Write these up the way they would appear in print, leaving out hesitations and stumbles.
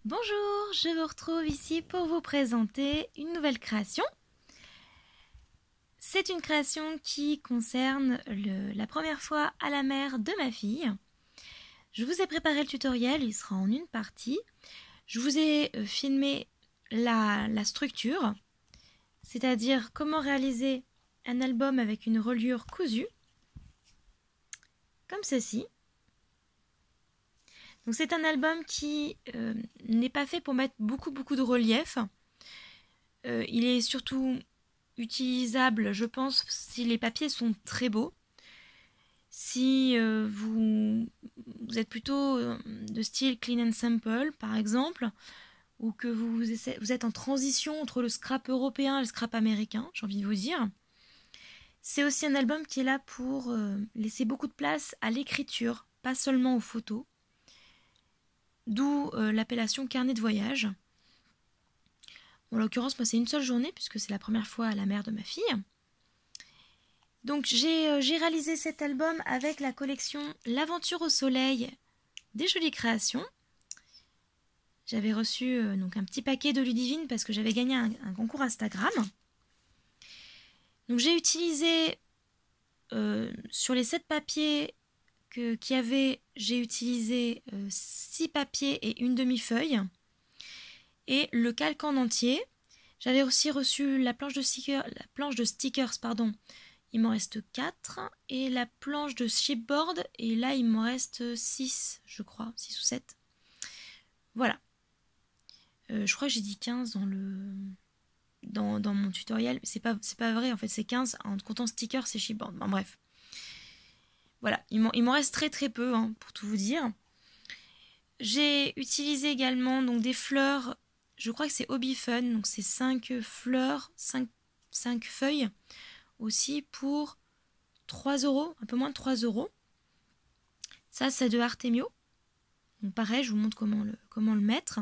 Bonjour, je vous retrouve ici pour vous présenter une nouvelle création. C'est une création qui concerne la première fois à la mer de ma fille. Je vous ai préparé le tutoriel, il sera en une partie. Je vous ai filmé la structure, c'est-à-dire comment réaliser un album avec une reliure cousue, comme ceci. Donc c'est un album qui n'est pas fait pour mettre beaucoup de relief. Il est surtout utilisable, je pense, si les papiers sont très beaux. Si vous êtes plutôt de style clean and simple, par exemple, ou que vous êtes en transition entre le scrap européen et le scrap américain, j'ai envie de vous dire. C'est aussi un album qui est là pour laisser beaucoup de place à l'écriture, pas seulement aux photos. D'où l'appellation carnet de voyage. En l'occurrence, moi, c'est une seule journée, puisque c'est la première fois à la mer de ma fille. Donc, j'ai réalisé cet album avec la collection L'Aventure au Soleil des Jolies Créations. J'avais reçu donc un petit paquet de Ludivine parce que j'avais gagné un concours Instagram. Donc, j'ai utilisé sur les 7 papiers qu'il y avait, j'ai utilisé 6 papiers et une demi-feuille. Et le calque en entier. J'avais aussi reçu la planche de stickers, il m'en reste 4. Et la planche de chipboard, et là il m'en reste 6, je crois, 6 ou 7. Voilà. Je crois que j'ai dit 15 dans mon tutoriel. C'est pas vrai, en fait c'est 15 en comptant stickers et chipboard. Bon, bref. Voilà, il m'en reste très peu, hein, pour tout vous dire. J'ai utilisé également donc, des fleurs. Je crois que c'est Hobby Fun, donc c'est 5 fleurs, 5 feuilles aussi pour 3 €, un peu moins de 3 €. Ça, c'est de Artemio. Donc pareil, je vous montre comment le mettre.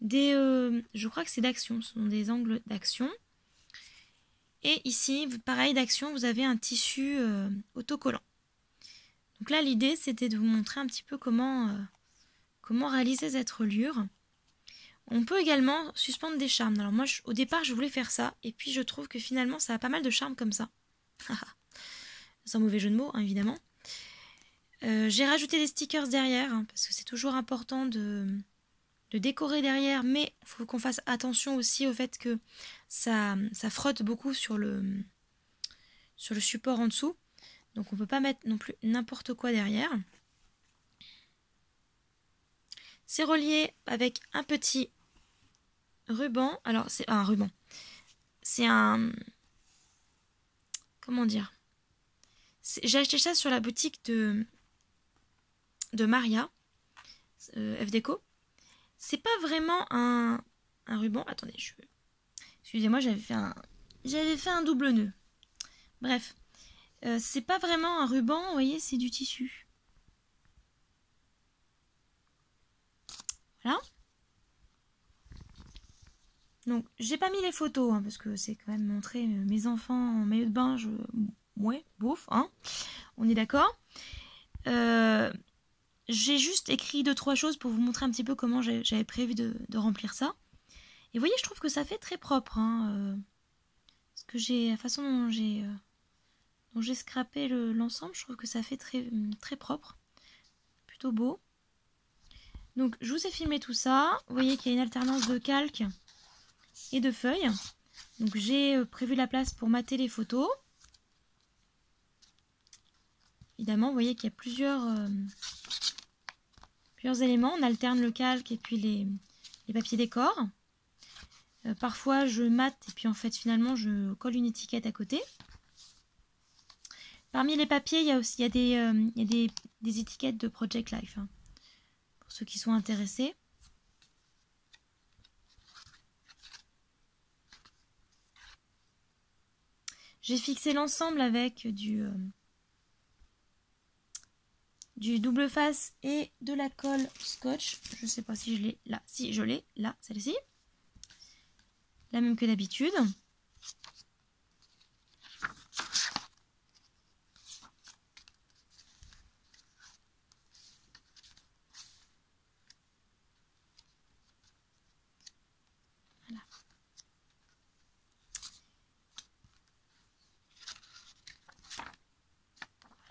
Je crois que c'est d'Action, ce sont des angles d'Action. Et ici, pareil d'Action, vous avez un tissu autocollant. Donc là, l'idée, c'était de vous montrer un petit peu comment réaliser cette reliure. On peut également suspendre des charmes. Alors moi, au départ, je voulais faire ça. Et puis, je trouve que finalement, ça a pas mal de charme comme ça. Sans mauvais jeu de mots, hein, évidemment. J'ai rajouté des stickers derrière, hein, parce que c'est toujours important de décorer derrière. Mais il faut qu'on fasse attention aussi au fait que ça frotte beaucoup sur le support en dessous. Donc, on ne peut pas mettre non plus n'importe quoi derrière. C'est relié avec un petit ruban. Alors, c'est un ruban. C'est un... Comment dire ? J'ai acheté ça sur la boutique de Maria, F-Déco. C'est pas vraiment un ruban. Attendez, excusez-moi, j'avais fait un double nœud. Bref, c'est pas vraiment un ruban, vous voyez, c'est du tissu. Voilà. Donc, j'ai pas mis les photos, hein, parce que c'est quand même montrer mes enfants en maillot de bain. Ouais, bouf, hein. On est d'accord. J'ai juste écrit 2-3 choses pour vous montrer un petit peu comment j'avais prévu de remplir ça. Et vous voyez, je trouve que ça fait très propre. Hein, parce que la façon dont j'ai scrappé l'ensemble, je trouve que ça fait très propre. Plutôt beau. Donc, je vous ai filmé tout ça. Vous voyez qu'il y a une alternance de calque et de feuilles. Donc, j'ai prévu la place pour mater les photos. Évidemment, vous voyez qu'il y a plusieurs éléments. On alterne le calque et puis les papiers décor. Parfois, je mate et puis en fait, finalement, je colle une étiquette à côté. Parmi les papiers, il y a des étiquettes de Project Life, hein, pour ceux qui sont intéressés. J'ai fixé l'ensemble avec du double face et de la colle scotch. Je ne sais pas si je l'ai là. Si, je l'ai là, celle-ci. La même que d'habitude. Voilà.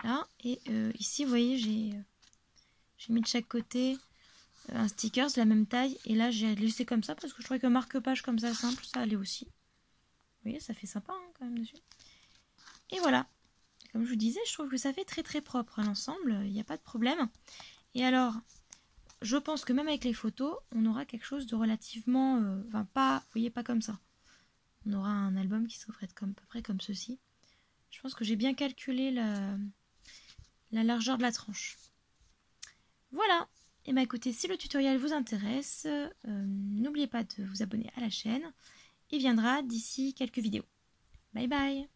Voilà. Et ici, vous voyez, j'ai mis de chaque côté un sticker de la même taille. Et là, j'ai laissé comme ça parce que je trouvais que marque-page comme ça, simple, ça allait aussi. Vous voyez, ça fait sympa hein, quand même dessus. Et voilà. Comme je vous disais, je trouve que ça fait très très propre à l'ensemble. Il n'y a pas de problème. Et alors, je pense que même avec les photos, on aura quelque chose de relativement... Enfin, pas, vous voyez, pas comme ça. On aura un album qui serait comme, à peu près comme ceci. Je pense que j'ai bien calculé la largeur de la tranche. Voilà. Et bien écoutez, si le tutoriel vous intéresse, n'oubliez pas de vous abonner à la chaîne. Il viendra d'ici quelques vidéos. Bye bye.